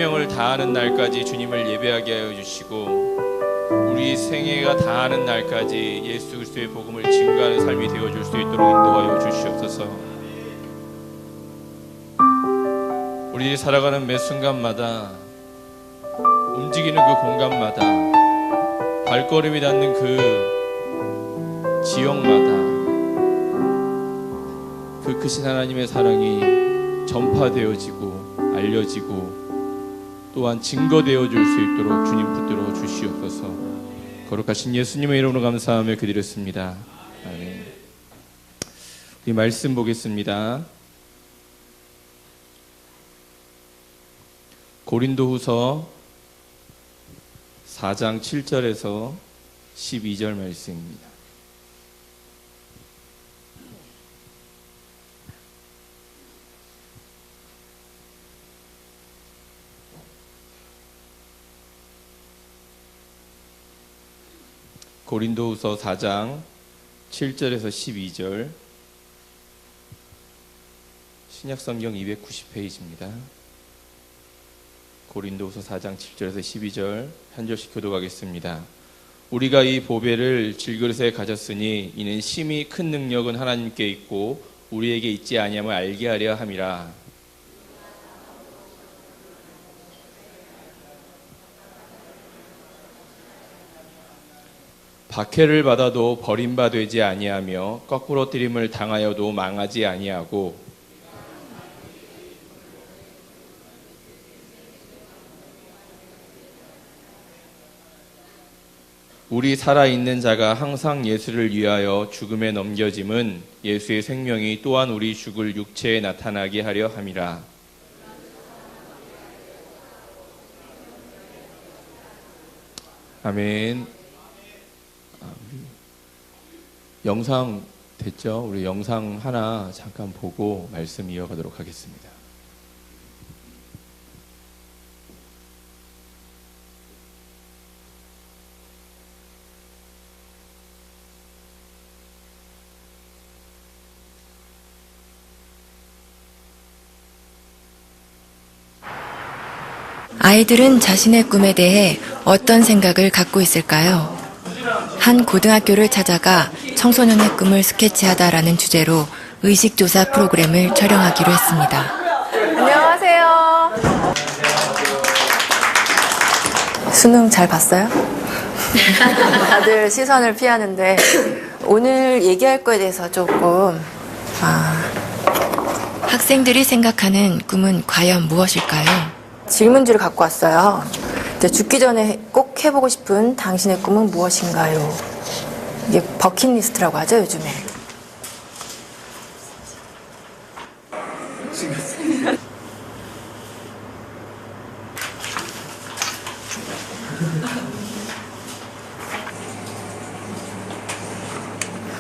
생명을 다하는 날까지 주님을 예배하게 하여 주시고 우리 생애가 다하는 날까지 예수 그리스도의 복음을 증거하는 삶이 되어줄 수 있도록 인도하여 주시옵소서. 우리 살아가는 매 순간마다 움직이는 그 공간마다 발걸음이 닿는 그 지역마다 그 크신 하나님의 사랑이 전파되어지고 알려지고 또한 증거되어 줄 수 있도록 주님 붙들어 주시옵소서. 거룩하신 예수님의 이름으로 감사하며 기도드렸습니다. 아멘. 우리 말씀 보겠습니다. 고린도후서 4장 7절에서 12절 말씀입니다. 고린도후서 4장 7절에서 12절, 신약성경 290페이지입니다. 고린도후서 4장 7절에서 12절 한 절씩 교독하겠습니다. 우리가 이 보배를 질그릇에 가졌으니 이는 심히 큰 능력은 하나님께 있고 우리에게 있지 아니함을 알게 하려 함이라. 박해를 받아도 버림받지 아니하며 거꾸로 뜨림을 당하여도 망하지 아니하고 우리 살아있는 자가 항상 예수를 위하여 죽음에 넘겨짐은 예수의 생명이 또한 우리 죽을 육체에 나타나게 하려 함이라. 아멘. 영상 됐죠? 우리 영상 하나 잠깐 보고 말씀 이어가도록 하겠습니다. 아이들은 자신의 꿈에 대해 어떤 생각을 갖고 있을까요? 한 고등학교를 찾아가 청소년의 꿈을 스케치하다라는 주제로 의식조사 프로그램을 촬영하기로 했습니다. 안녕하세요. 수능 잘 봤어요? 다들 시선을 피하는데 오늘 얘기할 거에 대해서 조금 학생들이 생각하는 꿈은 과연 무엇일까요? 질문지를 갖고 왔어요. 죽기 전에 꼭 해보고 싶은 당신의 꿈은 무엇인가요? 이게 버킷리스트라고 하죠, 요즘에.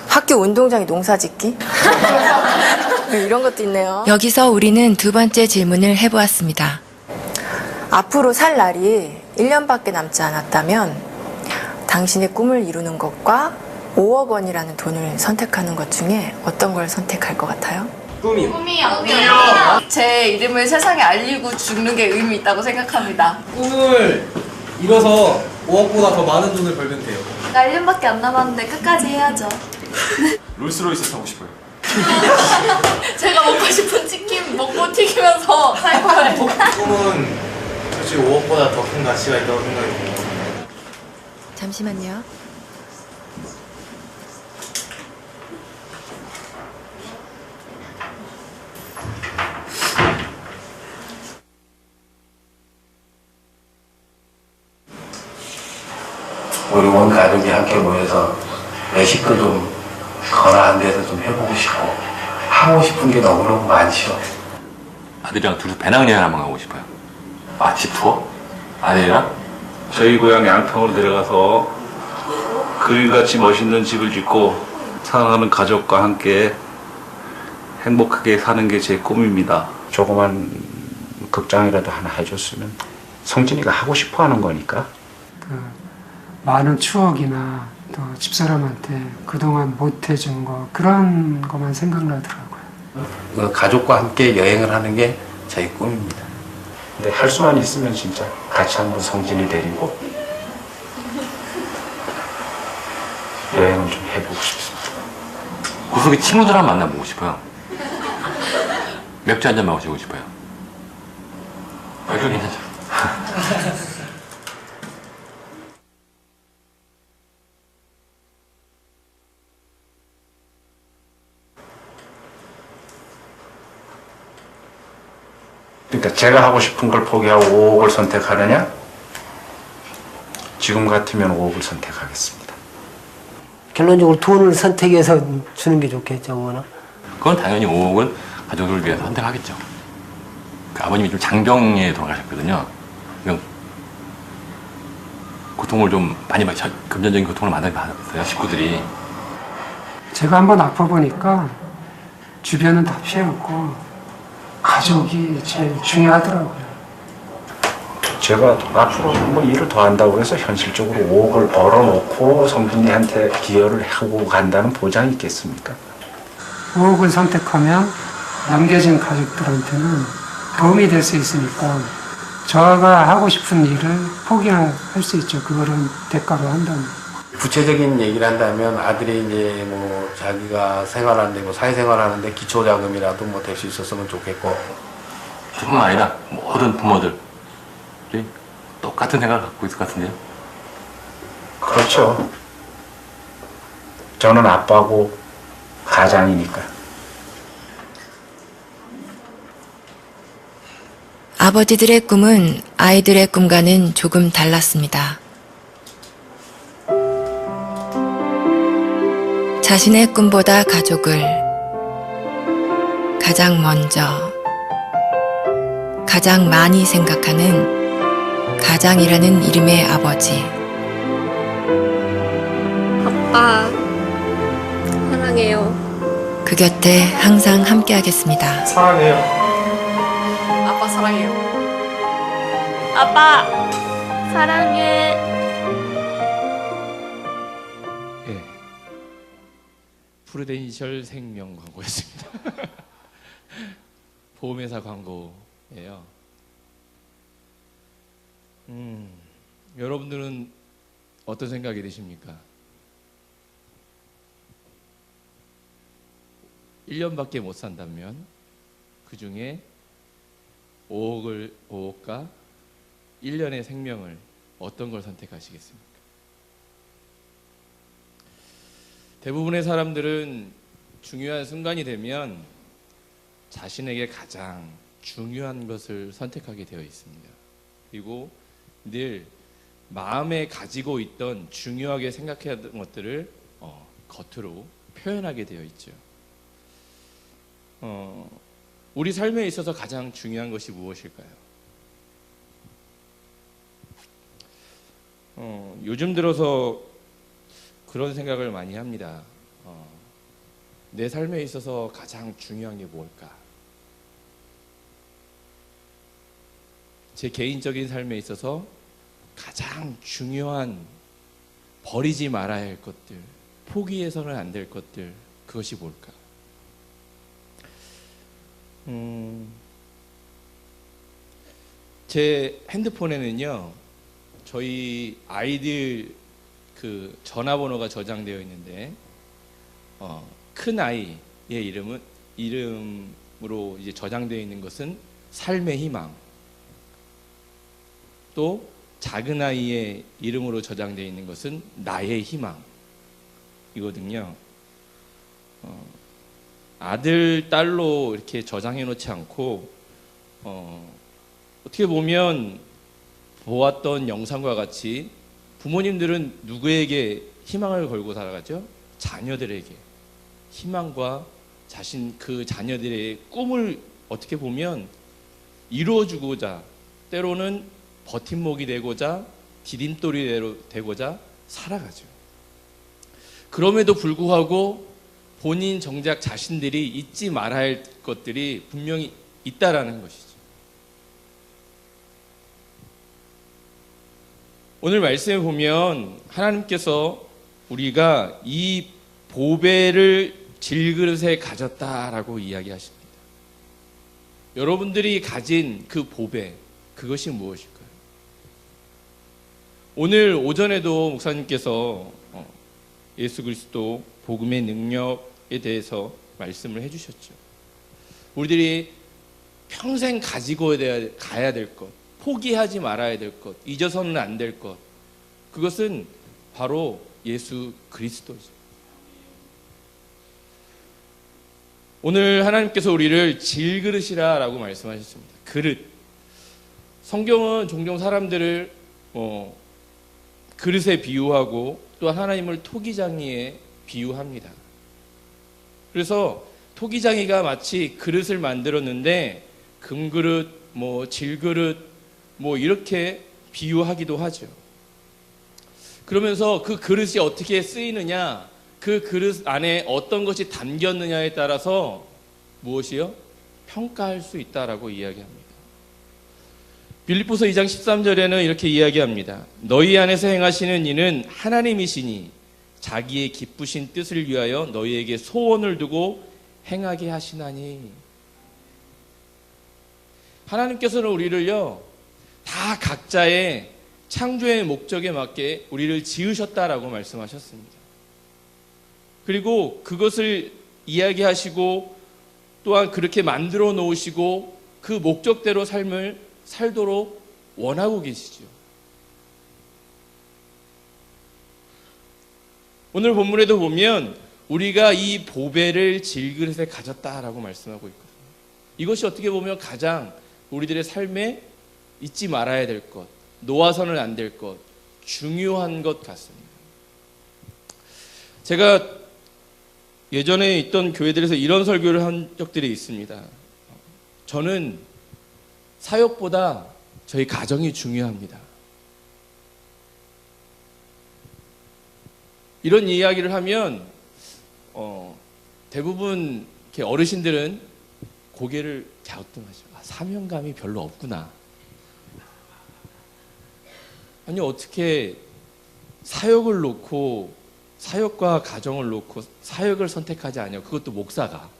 학교 운동장에 농사 짓기? 이런 것도 있네요. 여기서 우리는 두 번째 질문을 해보았습니다. 앞으로 살 날이 1년밖에 남지 않았다면 당신의 꿈을 이루는 것과 5억 원이라는 돈을 선택하는 것 중에 어떤 걸 선택할 것 같아요? 꿈이요. 제 이름을 세상에 알리고 죽는 게 의미 있다고 생각합니다. 꿈을 이뤄서 5억보다 더 많은 돈을 벌면 돼요. 나 1년밖에 안 남았는데 끝까지 해야죠. 롤스로이스 타고 싶어요. 제가 먹고 싶은 치킨 먹고 튀기면서 살 거예요. 꿈은 솔직히 5억보다 더 큰 가치가 있다고 생각이 듭니다. 잠시만요. 우리 온 가족이 함께 모여서 외식도 좀 건화한 데서 좀 해보고 싶고 하고 싶은 게 너무너무 많죠. 아들이랑 둘이 배낭여행 한번 가고 싶어요. 맛집 투어? 아들이랑? 저희 고향 양평으로 내려가서 그림같이 멋있는 집을 짓고 사랑하는 가족과 함께 행복하게 사는 게 제 꿈입니다. 조그만 극장이라도 하나 해줬으면 성진이가 하고 싶어 하는 거니까. 많은 추억이나 또 집사람한테 그동안 못 해준 거 그런 것만 생각나더라고요. 가족과 함께 여행을 하는 게 저희 꿈입니다. 근데 할 수만 있으면 진짜 같이 한번 성진이 데리고 여행을 좀 해보고 싶습니다. 그 속에 친구들 한번 만나보고 싶어요. 맥주 한잔 마시고 싶어요. 맥주 괜찮죠? 그러니까 제가 하고 싶은 걸 포기하고 5억을 선택하느냐? 지금 같으면 5억을 선택하겠습니다. 결론적으로 돈을 선택해서 주는 게 좋겠죠, 뭐나. 그건 당연히 5억은 가족을 위해서 선택하겠죠. 그 아버님이 좀 장병에 돌아가셨거든요. 그냥 고통을 좀 많이 금전적인 고통을 많이 받았어요, 식구들이. 제가 한번 아파보니까 주변은 다 피해갔고 가족이 제일 중요하더라고요. 제가 앞으로 뭐 일을 더 한다고 해서 현실적으로 5억을 벌어놓고 성준이한테 기여를 하고 간다는 보장이 있겠습니까? 5억을 선택하면 남겨진 가족들한테는 도움이 될 수 있으니까 저가 하고 싶은 일을 포기할 수 있죠. 그거를 대가로 한다면. 구체적인 얘기를 한다면 아들이 이제 뭐 자기가 생활하는데 뭐 사회생활하는데 기초자금이라도 뭐 될 수 있었으면 좋겠고. 뿐만 아니라 모든 부모들이 똑같은 생각을 갖고 있을 것 같은데요. 그렇죠. 저는 아빠고 가장이니까. 아버지들의 꿈은 아이들의 꿈과는 조금 달랐습니다. 자신의 꿈보다 가족을 가장 먼저, 가장 많이 생각하는 가장이라는 이름의 아버지. 아빠, 사랑해요. 그 곁에 항상 함께하겠습니다. 사랑해요. 아빠 사랑해요. 아빠, 사랑해. 예. 프루덴셜 생명 광고였습니다. 보험회사 광고예요. 여러분들은 어떤 생각이 드십니까? 1년밖에 못 산다면 그 중에 5억과 1년의 생명을 어떤 걸 선택하시겠습니까? 대부분의 사람들은 중요한 순간이 되면 자신에게 가장 중요한 것을 선택하게 되어 있습니다. 그리고 늘 마음에 가지고 있던 중요하게 생각했던 것들을 겉으로 표현하게 되어 있죠. 우리 삶에 있어서 가장 중요한 것이 무엇일까요? 요즘 들어서 그런 생각을 많이 합니다. 내 삶에 있어서 가장 중요한 게 뭘까? 제 개인적인 삶에 있어서 가장 중요한 버리지 말아야 할 것들, 포기해서는 안 될 것들, 그것이 뭘까? 제 핸드폰에는요, 저희 아이들 그 전화번호가 저장되어 있는데, 큰 아이의 이름으로 이제 저장되어 있는 것은 삶의 희망, 또 작은 아이의 이름으로 저장되어 있는 것은 나의 희망이거든요. 아들, 딸로 이렇게 저장해 놓지 않고 어떻게 보면 보았던 영상과 같이 부모님들은 누구에게 희망을 걸고 살아가죠? 자녀들에게 희망과 그 자녀들의 꿈을 어떻게 보면 이루어주고자, 때로는 버팀목이 되고자, 디딤돌이 되고자 살아가죠. 그럼에도 불구하고 본인 정작 자신들이 잊지 말아야 할 것들이 분명히 있다라는 것이죠. 오늘 말씀에 보면 하나님께서 우리가 이 보배를 질그릇에 가졌다라고 이야기하십니다. 여러분들이 가진 그 보배, 그것이 무엇일까요? 오늘 오전에도 목사님께서 예수 그리스도 복음의 능력에 대해서 말씀을 해주셨죠. 우리들이 평생 가지고 가야 될 것, 포기하지 말아야 될 것, 잊어서는 안 될 것, 그것은 바로 예수 그리스도죠. 오늘 하나님께서 우리를 질그릇이라고 말씀하셨습니다. 그릇. 성경은 종종 사람들을 그릇에 비유하고 또한 하나님을 토기장이에 비유합니다. 그래서 토기장이가 마치 그릇을 만들었는데 금그릇, 질그릇 이렇게 비유하기도 하죠. 그러면서 그 그릇이 어떻게 쓰이느냐, 그 그릇 안에 어떤 것이 담겼느냐에 따라서 무엇이요? 평가할 수 있다라고 이야기합니다. 빌립보서 2장 13절에는 이렇게 이야기합니다. 너희 안에서 행하시는 이는 하나님이시니 자기의 기쁘신 뜻을 위하여 너희에게 소원을 두고 행하게 하시나니. 하나님께서는 우리를요, 다 각자의 창조의 목적에 맞게 우리를 지으셨다라고 말씀하셨습니다. 그리고 그것을 이야기하시고 또한 그렇게 만들어 놓으시고 그 목적대로 삶을 살도록 원하고 계시죠. 오늘 본문에도 보면 우리가 이 보배를 질그릇에 가졌다라고 말씀하고 있거든요. 이것이 어떻게 보면 가장 우리들의 삶에 잊지 말아야 될 것, 놓아서는 안 될 것, 중요한 것 같습니다. 제가 예전에 있던 교회들에서 이런 설교를 한 적들이 있습니다. 저는 사역보다 저희 가정이 중요합니다. 이런 이야기를 하면 대부분 이렇게 어르신들은 고개를 갸우뚱하죠. 사명감이 별로 없구나. 아니 어떻게 사역을 놓고 사역과 가정을 놓고 사역을 선택하지 않냐. 그것도 목사가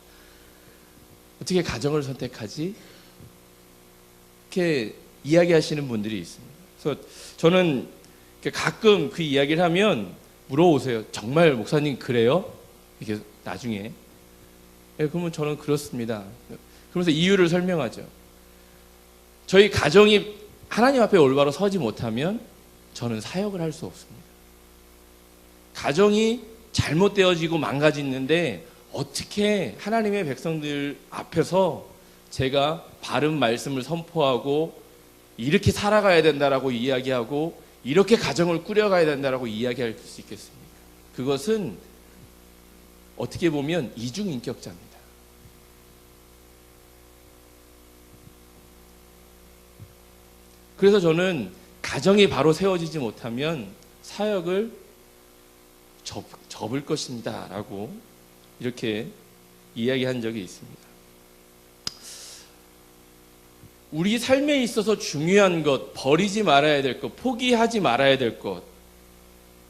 어떻게 가정을 선택하지? 이렇게 이야기하시는 분들이 있습니다. 그래서 저는 가끔 그 이야기를 하면 물어보세요. 정말 목사님 그래요? 이렇게 나중에. 네, 그러면 저는 그렇습니다. 그러면서 이유를 설명하죠. 저희 가정이 하나님 앞에 올바로 서지 못하면 저는 사역을 할 수 없습니다. 가정이 잘못되어지고 망가지는데 어떻게 하나님의 백성들 앞에서 제가 바른 말씀을 선포하고 이렇게 살아가야 된다라고 이야기하고 이렇게 가정을 꾸려가야 된다라고 이야기할 수 있겠습니까? 그것은 어떻게 보면 이중인격자입니다. 그래서 저는 가정이 바로 세워지지 못하면 사역을 접을 것입니다 라고 이렇게 이야기한 적이 있습니다. 우리 삶에 있어서 중요한 것, 버리지 말아야 될 것, 포기하지 말아야 될 것,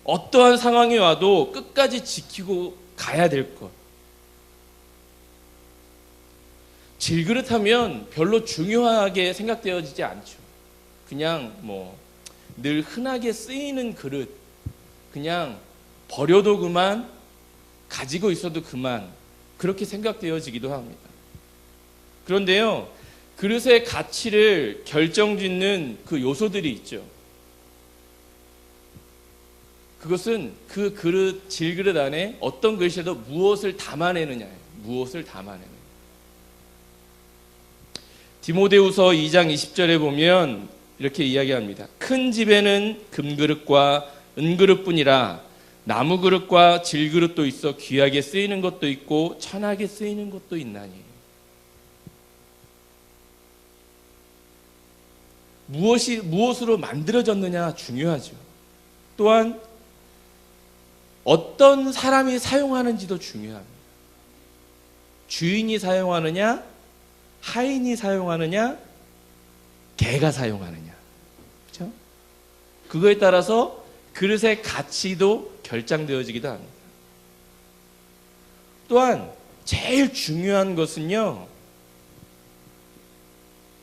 어떠한 상황이 와도 끝까지 지키고 가야 될 것. 질그릇하면 별로 중요하게 생각되어지지 않죠. 그냥 늘 흔하게 쓰이는 그릇, 그냥 버려도 그만, 가지고 있어도 그만, 그렇게 생각되어지기도 합니다. 그런데요, 그릇의 가치를 결정짓는 그 요소들이 있죠. 그것은 그 그릇, 질그릇 안에 어떤 그릇이라도 무엇을 담아내느냐예요. 무엇을 담아내느냐. 디모데후서 2장 20절에 보면 이렇게 이야기합니다. 큰 집에는 금그릇과 은그릇뿐이라 나무 그릇과 질그릇도 있어 귀하게 쓰이는 것도 있고 천하게 쓰이는 것도 있나니. 무엇으로 만들어졌느냐 중요하죠. 또한 어떤 사람이 사용하는지도 중요합니다. 주인이 사용하느냐, 하인이 사용하느냐, 개가 사용하느냐. 그렇죠? 그거에 따라서 그릇의 가치도 결정되어지기도 합니다. 또한 제일 중요한 것은요,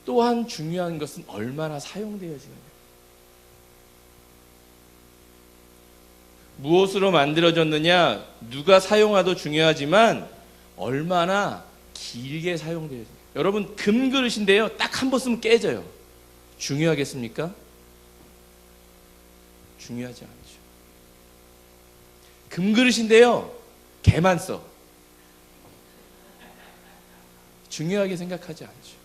또한 중요한 것은 얼마나 사용되어지는 거예요. 무엇으로 만들어졌느냐, 누가 사용하도 중요하지만 얼마나 길게 사용되어져요. 여러분, 금그릇인데요, 딱 한 번 쓰면 깨져요. 중요하겠습니까? 중요하지 않죠. 금그릇인데요, 개만 써. 중요하게 생각하지 않죠.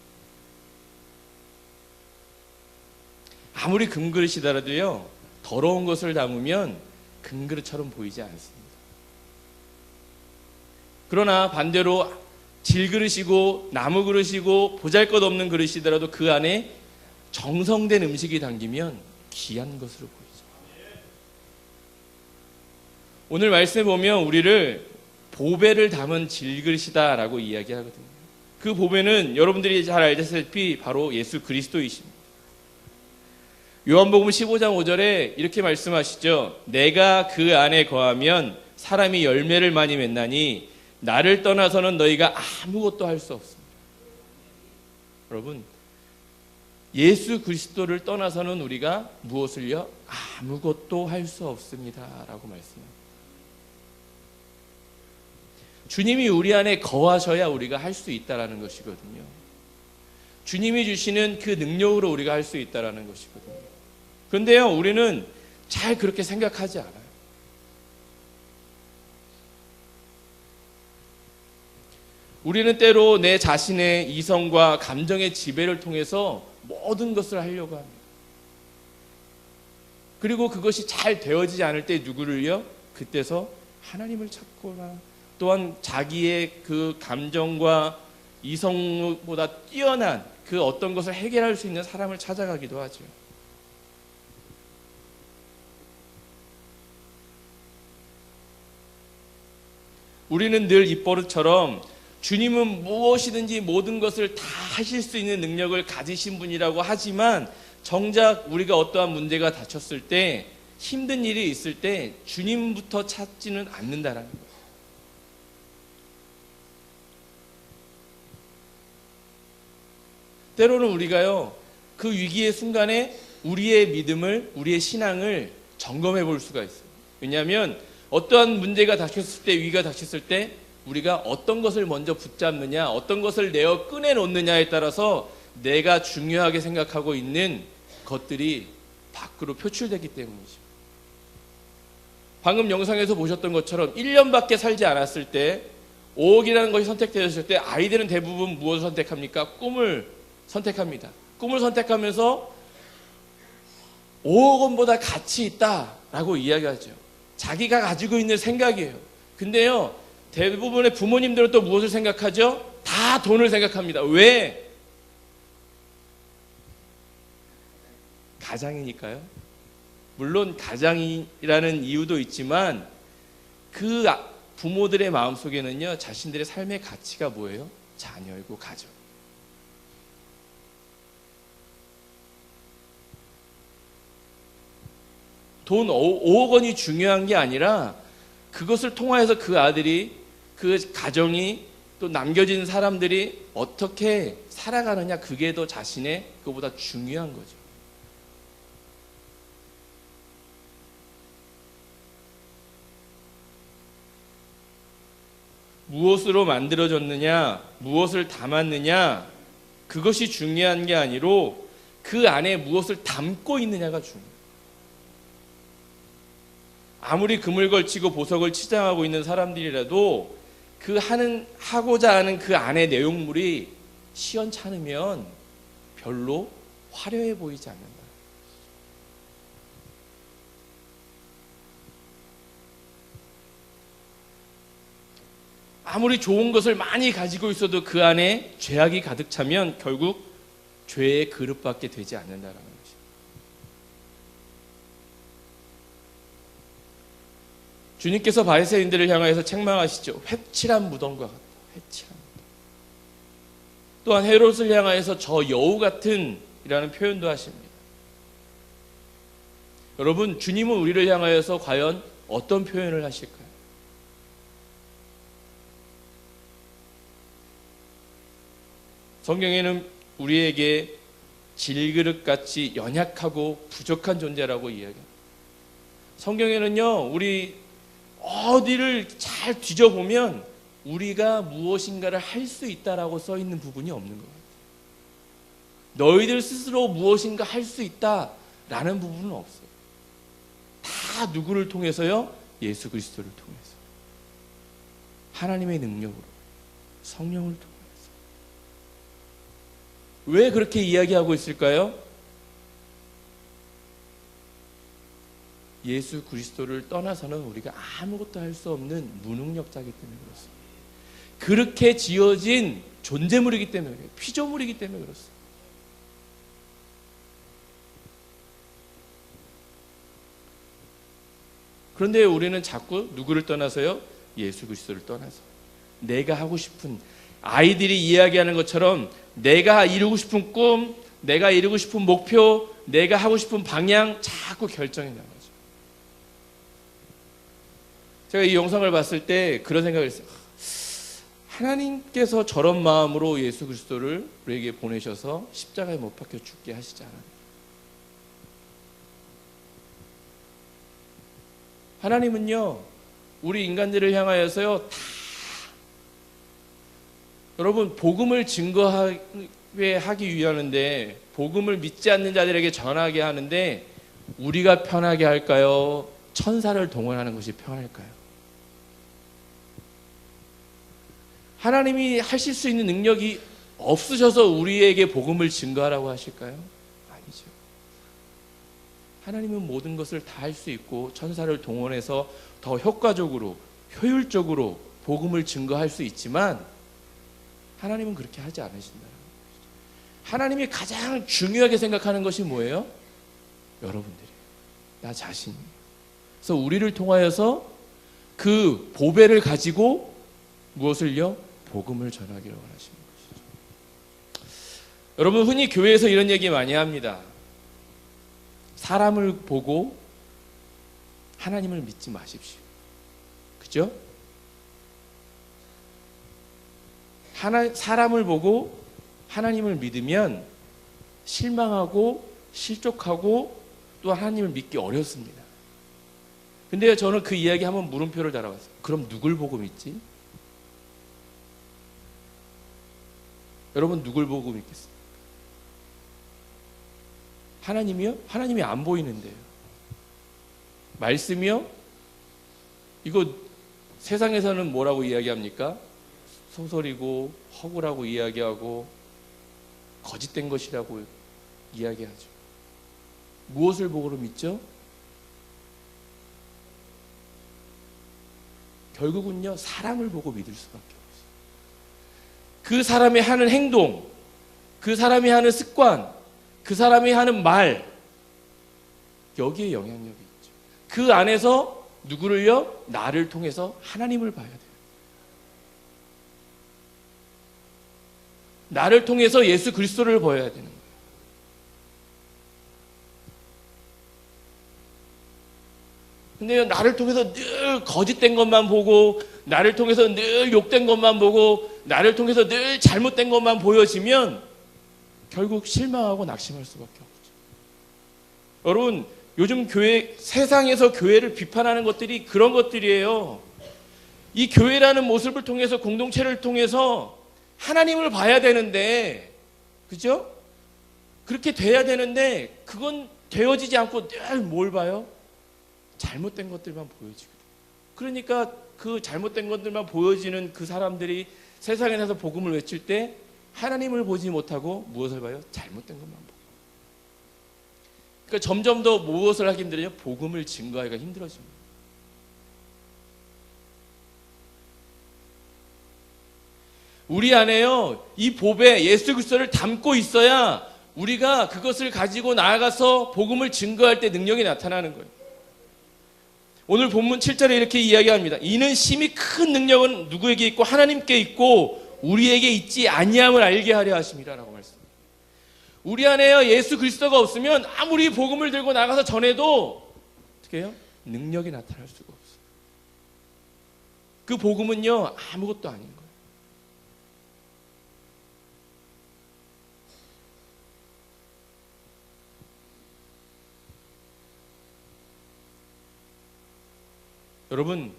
아무리 금그릇이더라도요, 더러운 것을 담으면 금그릇처럼 보이지 않습니다. 그러나 반대로 질그릇이고 나무 그릇이고 보잘것없는 그릇이더라도 그 안에 정성된 음식이 담기면 귀한 것으로 보이죠. 오늘 말씀에 보면 우리를 보배를 담은 질그릇이다라고 이야기하거든요. 그 보배는 여러분들이 잘 알다시피 바로 예수 그리스도이십니다. 요한복음 15장 5절에 이렇게 말씀하시죠. 내가 그 안에 거하면 사람이 열매를 많이 맺나니 나를 떠나서는 너희가 아무것도 할 수 없습니다. 여러분, 예수 그리스도를 떠나서는 우리가 무엇을요? 아무것도 할 수 없습니다 라고 말씀합니다. 주님이 우리 안에 거하셔야 우리가 할 수 있다는 것이거든요. 주님이 주시는 그 능력으로 우리가 할 수 있다는 것이거든요. 그런데요, 우리는 잘 그렇게 생각하지 않아요. 우리는 때로 내 자신의 이성과 감정의 지배를 통해서 모든 것을 하려고 합니다. 그리고 그것이 잘 되어지지 않을 때 누구를요? 그때서 하나님을 찾거나 또한 자기의 그 감정과 이성보다 뛰어난 그 어떤 것을 해결할 수 있는 사람을 찾아가기도 하죠. 우리는 늘 입버릇처럼 주님은 무엇이든지 모든 것을 다 하실 수 있는 능력을 가지신 분이라고 하지만 정작 우리가 어떠한 문제가 닥쳤을 때, 힘든 일이 있을 때 주님부터 찾지는 않는다라는 거예요. 때로는 우리가요, 그 위기의 순간에 우리의 믿음을, 우리의 신앙을 점검해 볼 수가 있어요. 왜냐하면 어떠한 문제가 닥쳤을 때, 위기가 닥쳤을 때 우리가 어떤 것을 먼저 붙잡느냐, 어떤 것을 내어 꺼내놓느냐에 따라서 내가 중요하게 생각하고 있는 것들이 밖으로 표출되기 때문이죠. 방금 영상에서 보셨던 것처럼 1년밖에 살지 않았을 때 5억이라는 것이 선택되었을 때 아이들은 대부분 무엇을 선택합니까? 꿈을 선택합니다. 꿈을 선택하면서 5억 원보다 가치 있다라고 이야기하죠. 자기가 가지고 있는 생각이에요. 근데요, 대부분의 부모님들은 또 무엇을 생각하죠? 다 돈을 생각합니다. 왜? 가장이니까요. 물론 가장이라는 이유도 있지만 그 부모들의 마음속에는요, 자신들의 삶의 가치가 뭐예요? 자녀이고 가족. 돈 5억 원이 중요한 게 아니라 그것을 통하여서 그 아들이, 그 가정이, 또 남겨진 사람들이 어떻게 살아가느냐, 그게 더 자신의 그보다 중요한 거죠. 무엇으로 만들어졌느냐, 무엇을 담았느냐, 그것이 중요한 게 아니로 그 안에 무엇을 담고 있느냐가 중요해요. 아무리 금을 걸치고 보석을 치장하고 있는 사람들이라도 그 하고자 하는 그 안의 내용물이 시원찮으면 별로 화려해 보이지 않는다. 아무리 좋은 것을 많이 가지고 있어도 그 안에 죄악이 가득 차면 결국 죄의 그릇밖에 되지 않는다라는 거죠. 주님께서 바리새인들을 향하여서 책망하시죠. 회칠한 무덤과 같다. 회칠한 무덤. 또한 헤롯을 향하여서 저 여우 같은 이라는 표현도 하십니다. 여러분, 주님은 우리를 향하여서 과연 어떤 표현을 하실까요? 성경에는 우리에게 질그릇같이 연약하고 부족한 존재라고 이야기합니다. 성경에는요, 우리 어디를 잘 뒤져보면 우리가 무엇인가를 할 수 있다라고 써 있는 부분이 없는 것 같아요. 너희들 스스로 무엇인가 할 수 있다라는 부분은 없어요. 다 누구를 통해서요? 예수 그리스도를 통해서. 하나님의 능력으로, 성령을 통해서. 왜 그렇게 이야기하고 있을까요? 예수 그리스도를 떠나서는 우리가 아무것도 할 수 없는 무능력자이기 때문에 그렇습니다. 그렇게 지어진 존재물이기 때문에 그래요. 피조물이기 때문에 그렇습니다. 그런데 우리는 자꾸 누구를 떠나서요? 예수 그리스도를 떠나서 내가 하고 싶은, 아이들이 이야기하는 것처럼 내가 이루고 싶은 꿈, 내가 이루고 싶은 목표, 내가 하고 싶은 방향 자꾸 결정해 나가죠. 제가 이 영상을 봤을 때 그런 생각을 했어요. 하나님께서 저런 마음으로 예수 그리스도를 우리에게 보내셔서 십자가에 못 박혀 죽게 하시지 않았나. 하나님은요, 우리 인간들을 향하여서요, 다 여러분 복음을 증거하기 위하는데, 복음을 믿지 않는 자들에게 전하게 하는데 우리가 편하게 할까요? 천사를 동원하는 것이 편할까요? 하나님이 하실 수 있는 능력이 없으셔서 우리에게 복음을 증거하라고 하실까요? 아니죠. 하나님은 모든 것을 다 할 수 있고 천사를 동원해서 더 효과적으로, 효율적으로 복음을 증거할 수 있지만 하나님은 그렇게 하지 않으신다. 하나님이 가장 중요하게 생각하는 것이 뭐예요? 여러분들이에요. 나 자신이에요. 그래서 우리를 통하여서 그 보배를 가지고 무엇을요? 복음을 전하기를 원하시는 것이죠. 여러분, 흔히 교회에서 이런 얘기 많이 합니다. 사람을 보고 하나님을 믿지 마십시오. 그죠? 사람을 보고 하나님을 믿으면 실망하고 실족하고 또 하나님을 믿기 어렵습니다. 근데 저는 그 이야기 한번 물음표를 달아봤어요. 그럼 누굴 보고 믿지? 여러분, 누굴 보고 믿겠습니까? 하나님이요? 하나님이 안 보이는데요. 말씀이요? 이거 세상에서는 뭐라고 이야기합니까? 소설이고 허구라고 이야기하고 거짓된 것이라고 이야기하죠. 무엇을 보고로 믿죠? 결국은요, 사람을 보고 믿을 수밖에 없어요. 그 사람이 하는 행동, 그 사람이 하는 습관, 그 사람이 하는 말, 여기에 영향력이 있죠. 그 안에서 누구를요? 나를 통해서 하나님을 봐야 돼요. 나를 통해서 예수 그리스도를 보여야 되는 거예요. 근데 나를 통해서 늘 거짓된 것만 보고, 나를 통해서 늘 욕된 것만 보고, 나를 통해서 늘 잘못된 것만 보여지면 결국 실망하고 낙심할 수밖에 없죠. 여러분, 요즘 교회, 세상에서 교회를 비판하는 것들이 그런 것들이에요. 이 교회라는 모습을 통해서, 공동체를 통해서 하나님을 봐야 되는데, 그죠? 그렇게 돼야 되는데 그건 되어지지 않고 늘 뭘 봐요? 잘못된 것들만 보여지고. 그러니까 그 잘못된 것들만 보여지는 그 사람들이 세상에 나서 복음을 외칠 때 하나님을 보지 못하고 무엇을 봐요? 잘못된 것만 보고. 그러니까 점점 더 무엇을 하기 힘들어요? 복음을 증거하기가 힘들어집니다. 우리 안에요, 이 보배 예수 그리스도를 담고 있어야 우리가 그것을 가지고 나아가서 복음을 증거할 때 능력이 나타나는 거예요. 오늘 본문 7절에 이렇게 이야기합니다. 이는 심히 큰 능력은 누구에게 있고 하나님께 있고 우리에게 있지 아니함을 알게 하려 하심이라라고 말씀합니다. 우리 안에요, 예수 그리스도가 없으면 아무리 복음을 들고 나가서 전해도 어떻게 해요? 능력이 나타날 수가 없어요. 그 복음은요, 아무것도 아닌 거예요. 여러분,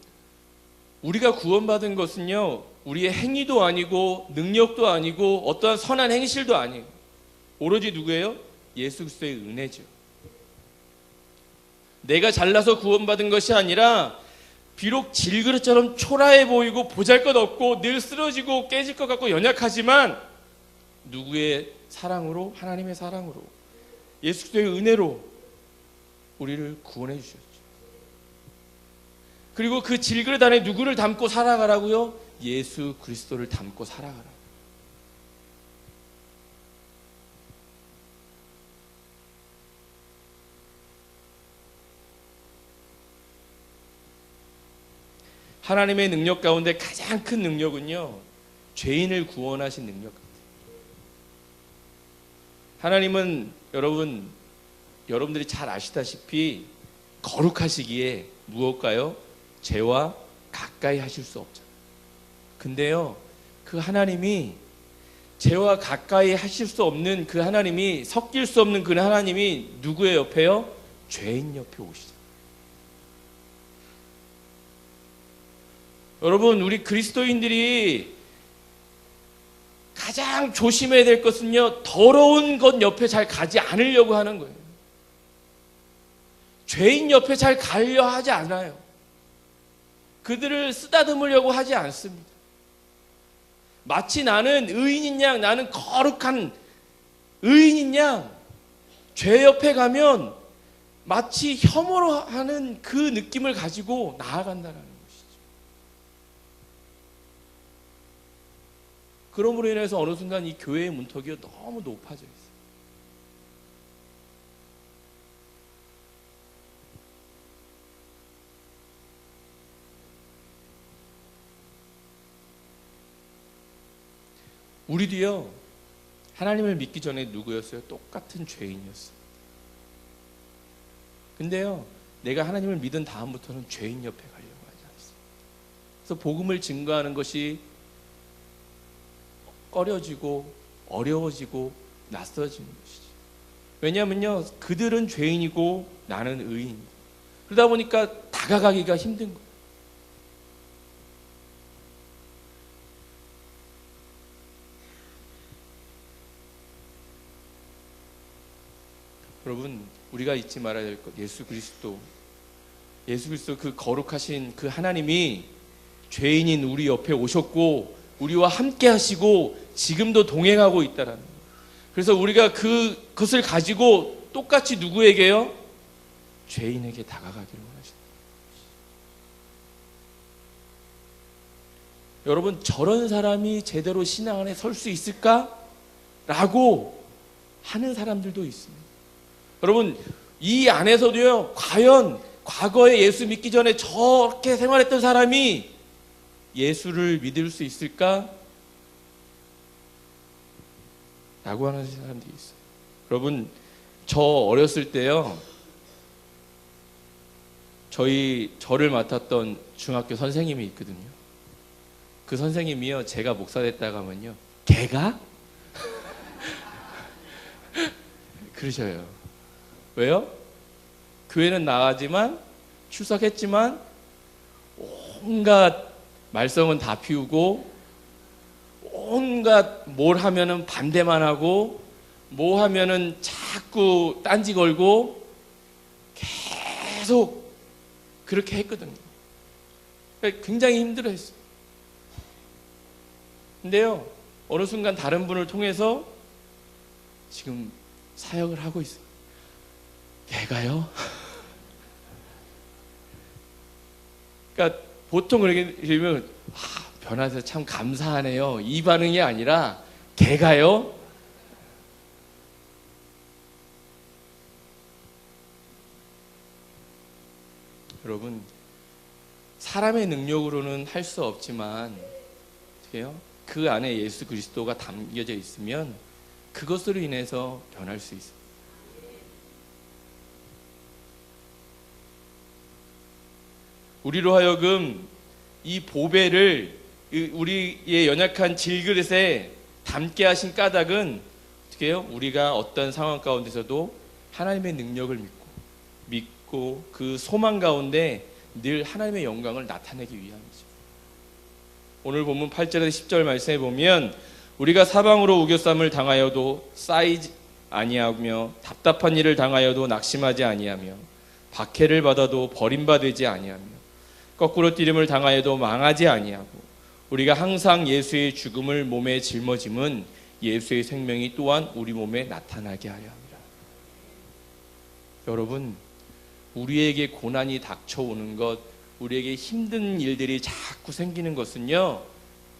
우리가 구원받은 것은요, 우리의 행위도 아니고 능력도 아니고 어떠한 선한 행실도 아니에요. 오로지 누구예요? 예수 그리스도의 은혜죠. 내가 잘나서 구원받은 것이 아니라 비록 질그릇처럼 초라해 보이고 보잘것없고 늘 쓰러지고 깨질 것 같고 연약하지만 누구의 사랑으로? 하나님의 사랑으로, 예수 그리스도의 은혜로 우리를 구원해 주셨죠. 그리고 그 질그릇 안에 누구를 담고 살아가라고요? 예수 그리스도를 담고 살아가라. 하나님의 능력 가운데 가장 큰 능력은요, 죄인을 구원하신 능력 같아요. 하나님은 여러분들이 잘 아시다시피 거룩하시기에 무엇가요? 죄와 가까이 하실 수 없잖아요. 근데요, 그 하나님이 죄와 가까이 하실 수 없는 그 하나님이, 섞일 수 없는 그 하나님이 누구의 옆에요? 죄인 옆에 오시죠. 여러분, 우리 그리스도인들이 가장 조심해야 될 것은요, 더러운 것 옆에 잘 가지 않으려고 하는 거예요. 죄인 옆에 잘 가려 하지 않아요. 그들을 쓰다듬으려고 하지 않습니다. 마치 나는 의인인 양, 나는 거룩한 의인인 양, 죄 옆에 가면 마치 혐오로 하는 그 느낌을 가지고 나아간다는 것이죠. 그러므로 인해서 어느 순간 이 교회의 문턱이 너무 높아져 있어요. 우리도요, 하나님을 믿기 전에 누구였어요? 똑같은 죄인이었어요. 근데요, 내가 하나님을 믿은 다음부터는 죄인 옆에 가려고 하지 않았어요. 그래서 복음을 증거하는 것이 꺼려지고 어려워지고 낯서지는 것이죠. 왜냐하면요, 그들은 죄인이고 나는 의인. 그러다 보니까 다가가기가 힘든 거예요. 여러분, 우리가 잊지 말아야 될 것, 예수 그리스도 그 거룩하신 그 하나님이 죄인인 우리 옆에 오셨고 우리와 함께 하시고 지금도 동행하고 있다라는 거예요. 그래서 우리가 그것을 가지고 똑같이 누구에게요? 죄인에게 다가가기를 원하십니다. 여러분, 저런 사람이 제대로 신앙 안에 설 수 있을까? 라고 하는 사람들도 있습니다. 여러분, 이 안에서도요, 과연 과거에 예수 믿기 전에 저렇게 생활했던 사람이 예수를 믿을 수 있을까? 라고 하는 사람들이 있어요. 여러분, 저 어렸을 때요, 저를 맡았던 중학교 선생님이 있거든요. 그 선생님이요, 제가 목사 됐다가 하면요, 걔가? 그러셔요. 왜요? 교회는 나가지만, 출석했지만 온갖 말썽은 다 피우고 온갖 뭘 하면은 반대만 하고 뭐 하면은 자꾸 딴지 걸고 계속 그렇게 했거든요. 굉장히 힘들어했어요. 근데요, 어느 순간 다른 분을 통해서 지금 사역을 하고 있어요. 걔가요? 그러니까 보통 그렇게 들으면 변화해서 참 감사하네요, 이 반응이 아니라 걔가요? 여러분, 사람의 능력으로는 할 수 없지만 어떻게요? 그 안에 예수 그리스도가 담겨져 있으면 그것으로 인해서 변할 수 있어요. 우리로 하여금 이 보배를 우리의 연약한 질그릇에 담게 하신 까닭은 어떻게 해요? 우리가 어떤 상황 가운데서도 하나님의 능력을 믿고 그 소망 가운데 늘 하나님의 영광을 나타내기 위함이죠. 오늘 본문 8절에서 10절 말씀에 보면 우리가 사방으로 우겨쌈을 당하여도 쌓이지 아니하며 답답한 일을 당하여도 낙심하지 아니하며 박해를 받아도 버림받지 아니하며 거꾸로 뛰림을 당하여도 망하지 아니하고 우리가 항상 예수의 죽음을 몸에 짊어짐은 예수의 생명이 또한 우리 몸에 나타나게 하려 합니다. 여러분, 우리에게 고난이 닥쳐오는 것, 우리에게 힘든 일들이 자꾸 생기는 것은요,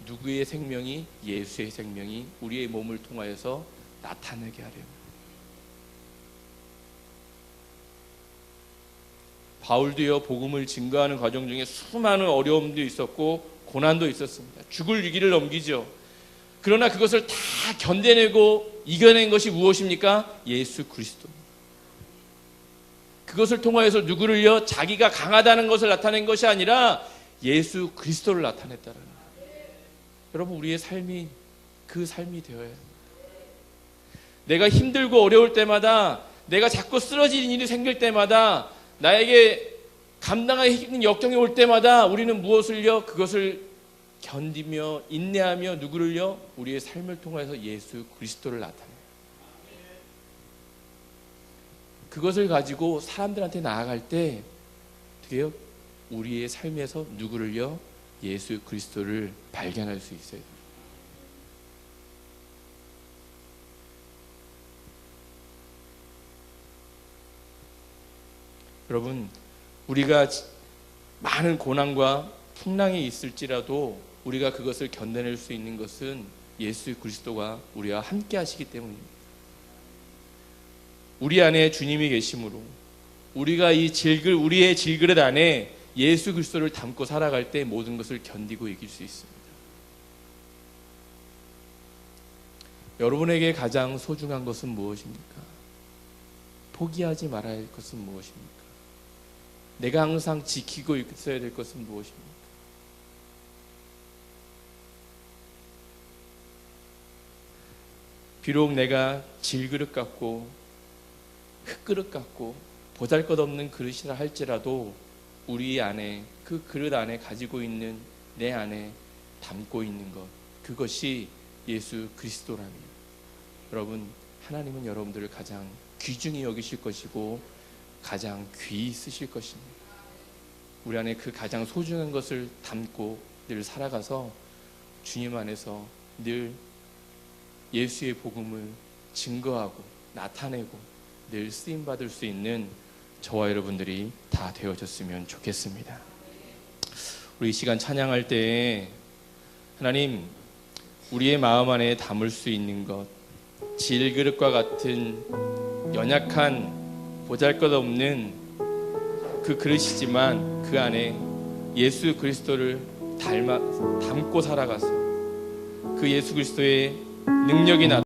누구의 생명이? 예수의 생명이 우리의 몸을 통하여서 나타내게 하려 합니다. 바울도요, 복음을 증거하는 과정 중에 수많은 어려움도 있었고 고난도 있었습니다. 죽을 위기를 넘기죠. 그러나 그것을 다 견뎌내고 이겨낸 것이 무엇입니까? 예수 그리스도. 그것을 통하여서 누구를요? 자기가 강하다는 것을 나타낸 것이 아니라 예수 그리스도를 나타냈다는 거예요. 여러분, 우리의 삶이 그 삶이 되어야 합니다. 내가 힘들고 어려울 때마다, 내가 자꾸 쓰러지는 일이 생길 때마다, 나에게 감당하기 힘든 역경이 올 때마다 우리는 무엇을요? 그것을 견디며 인내하며 누구를요? 우리의 삶을 통해서 예수 그리스도를 나타내요. 그것을 가지고 사람들한테 나아갈 때 어떻게요? 우리의 삶에서 누구를요? 예수 그리스도를 발견할 수 있어요. 여러분, 우리가 많은 고난과 풍랑이 있을지라도 우리가 그것을 견뎌낼 수 있는 것은 예수 그리스도가 우리와 함께 하시기 때문입니다. 우리 안에 주님이 계심으로 우리가 우리의 질그릇 안에 예수 그리스도를 담고 살아갈 때 모든 것을 견디고 이길 수 있습니다. 여러분에게 가장 소중한 것은 무엇입니까? 포기하지 말아야 할 것은 무엇입니까? 내가 항상 지키고 있어야 될 것은 무엇입니까? 비록 내가 질그릇 같고 흙그릇 같고 보잘것없는 그릇이라 할지라도 우리 안에, 그 그릇 안에 가지고 있는, 내 안에 담고 있는 것, 그것이 예수 그리스도라면, 여러분, 하나님은 여러분들을 가장 귀중히 여기실 것이고 가장 귀히 쓰실 것입니다. 우리 안에 그 가장 소중한 것을 담고 늘 살아가서 주님 안에서 늘 예수의 복음을 증거하고 나타내고 늘 쓰임받을 수 있는 저와 여러분들이 다 되어졌으면 좋겠습니다. 우리 이 시간 찬양할 때에 하나님, 우리의 마음 안에 담을 수 있는 것, 질그릇과 같은 연약한 보잘것없는 그 그릇이지만 그 안에 예수 그리스도를 담고 살아가서 그 예수 그리스도의 능력이